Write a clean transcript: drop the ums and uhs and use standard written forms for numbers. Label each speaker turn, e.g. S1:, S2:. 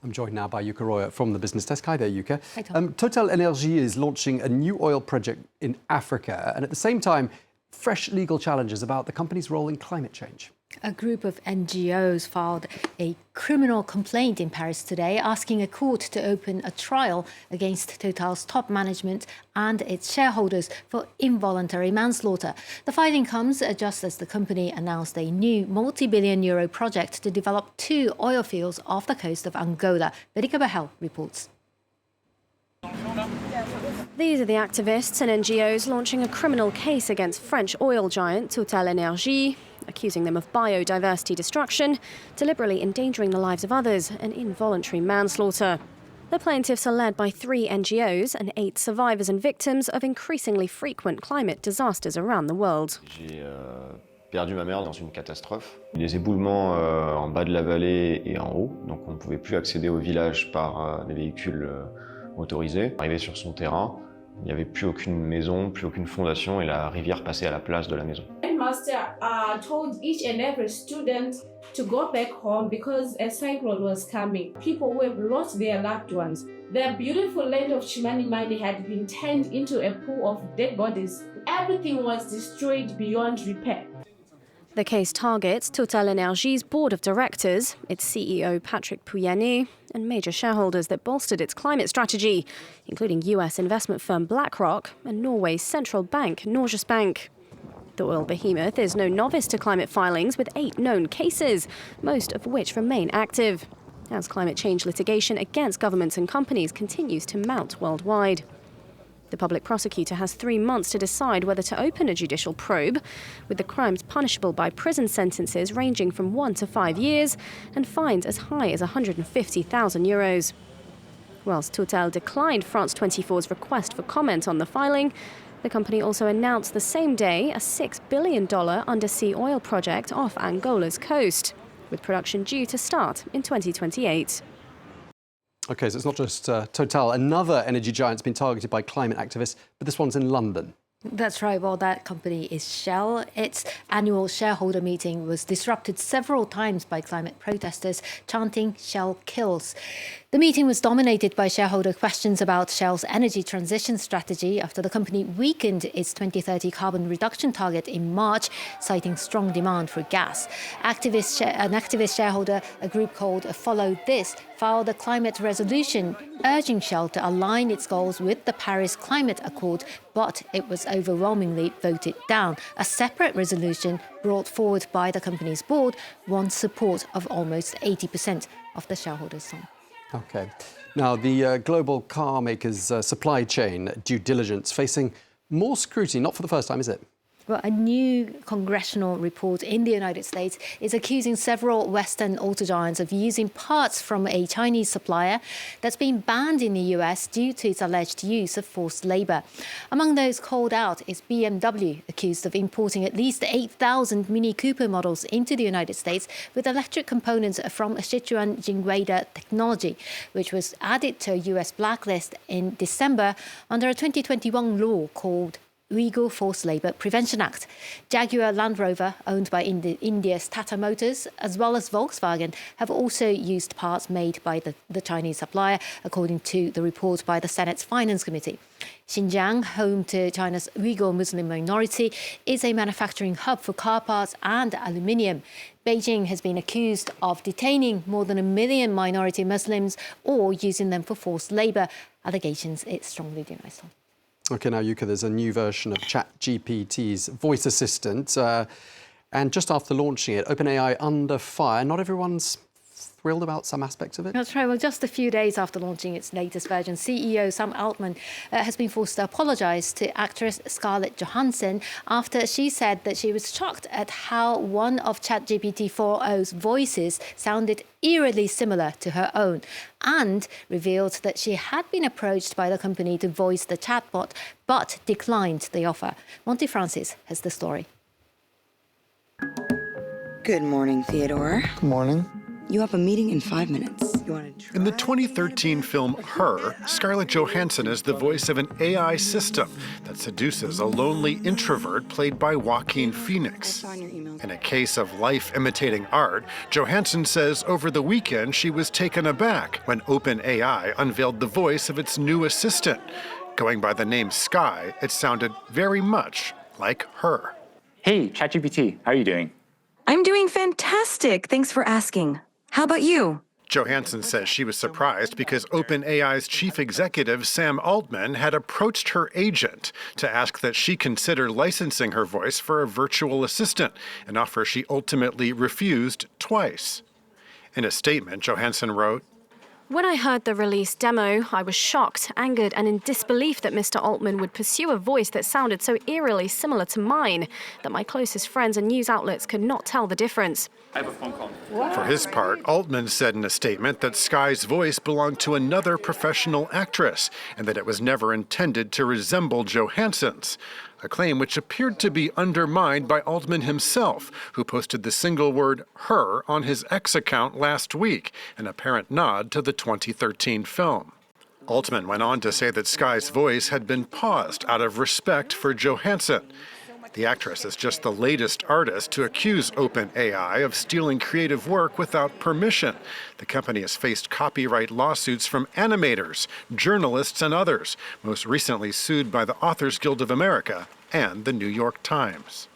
S1: I'm joined now by Yuka Roya from the Business Desk. Hi there, Yuka.
S2: Hi, Tom.
S1: TotalEnergies is launching a new oil project in Africa, and at the same time, fresh legal challenges about the company's role in climate change.
S2: A group of NGOs filed a criminal complaint in Paris today, asking a court to open a trial against Total's top management and its shareholders for involuntary manslaughter. The filing comes just as the company announced a new multi-billion euro project to develop 2 oil fields off the coast of Angola. Verica Bahel reports.
S3: These are the activists and NGOs launching a criminal case against French oil giant TotalEnergies, accusing them of biodiversity destruction, deliberately endangering the lives of others, and involuntary manslaughter. The plaintiffs are led by 3 NGOs and 8 survivors and victims of increasingly frequent climate disasters around the world.
S4: J'ai perdu ma mère dans une catastrophe. Des éboulements en bas de la vallée et en haut, donc on ne pouvait plus accéder au village par des véhicules motorisés. Arrivé sur son terrain, il n'y avait plus aucune maison, plus aucune fondation et la rivière passait à la place de la maison.
S5: Headmaster told each and every student to go back home because a cyclone was coming. People who have lost their loved ones. The beautiful land of Chimanimani had been turned into a pool of dead bodies. Everything was destroyed beyond repair.
S3: The case targets TotalEnergies' board of directors, its CEO Patrick Pouyanné, and major shareholders that bolstered its climate strategy, including US investment firm BlackRock and Norway's central bank Norges Bank. The oil behemoth is no novice to climate filings, with 8 known cases, most of which remain active, as climate change litigation against governments and companies continues to mount worldwide. The public prosecutor has 3 months to decide whether to open a judicial probe, with the crimes punishable by prison sentences ranging from 1 to 5 years and fines as high as €150,000. Whilst Total declined France 24's request for comment on the filing, the company also announced the same day a $6 billion undersea oil project off Angola's coast, with production due to start in 2028.
S1: OK, so it's not just Total. Another energy giant's been targeted by climate activists, but this one's in London.
S2: That's right. Well, that company is Shell. Its annual shareholder meeting was disrupted several times by climate protesters chanting "Shell kills." The meeting was dominated by shareholder questions about Shell's energy transition strategy after the company weakened its 2030 carbon reduction target in March, citing strong demand for gas. An activist shareholder, a group called Follow This, filed a climate resolution urging Shell to align its goals with the Paris Climate Accord, but it was overwhelmingly voted down. A separate resolution brought forward by the company's board won support of almost 80% of the shareholders.
S1: OK. Now, the global car makers' supply chain due diligence facing more scrutiny, not for the first time, is it?
S2: Well, a new congressional report in the United States is accusing several Western auto giants of using parts from a Chinese supplier that's been banned in the US due to its alleged use of forced labor. Among those called out is BMW, accused of importing at least 8,000 Mini Cooper models into the United States with electric components from Sichuan Jingweida Technology, which was added to a US blacklist in December under a 2021 law called Uyghur Forced Labour Prevention Act. Jaguar Land Rover, owned by India's Tata Motors, as well as Volkswagen, have also used parts made by the Chinese supplier, according to the report by the Senate's Finance Committee. Xinjiang, home to China's Uyghur Muslim minority, is a manufacturing hub for car parts and aluminium. Beijing has been accused of detaining more than 1 million minority Muslims or using them for forced labour, allegations it strongly denies.
S1: OK, now, Yuka, there's a new version of ChatGPT's voice assistant. And just after launching it, OpenAI under fire. Not everyone's thrilled about some aspects of it.
S2: That's right. Well, just a few days after launching its latest version, CEO Sam Altman has been forced to apologise to actress Scarlett Johansson after she said that she was shocked at how one of ChatGPT 4.0's voices sounded eerily similar to her own, and revealed that she had been approached by the company to voice the chatbot but declined the offer. Monty Francis has the story.
S6: Good morning, Theodore.
S7: Good morning.
S6: You have a meeting in 5 minutes. In the 2013 film Her, Scarlett Johansson is the voice of an AI system that seduces a lonely introvert played by Joaquin Phoenix. In a case of life imitating art, Johansson says over the weekend she was taken aback when OpenAI unveiled the voice of its new assistant. Going by the name Sky, it sounded very much like her.
S7: Hey, ChatGPT, how are you doing?
S8: I'm doing fantastic. Thanks for asking. How about you?
S6: Johansson says she was surprised because OpenAI's chief executive, Sam Altman, had approached her agent to ask that she consider licensing her voice for a virtual assistant, an offer she ultimately refused twice. In a statement, Johansson wrote,
S3: When I heard the release demo, I was shocked, angered, and in disbelief that Mr. Altman would pursue a voice that sounded so eerily similar to mine that my closest friends and news outlets could not tell the difference.
S7: I have a phone call.
S6: For his part, Altman said in a statement that Sky's voice belonged to another professional actress and that it was never intended to resemble Johansson's, a claim which appeared to be undermined by Altman himself, who posted the single word her on his X account last week, an apparent nod to the 2013 film. Altman went on to say that Sky's voice had been paused out of respect for Johansson. The actress is just the latest artist to accuse OpenAI of stealing creative work without permission. The company has faced copyright lawsuits from animators, journalists, and others, most recently sued by the Authors Guild of America and the New York Times.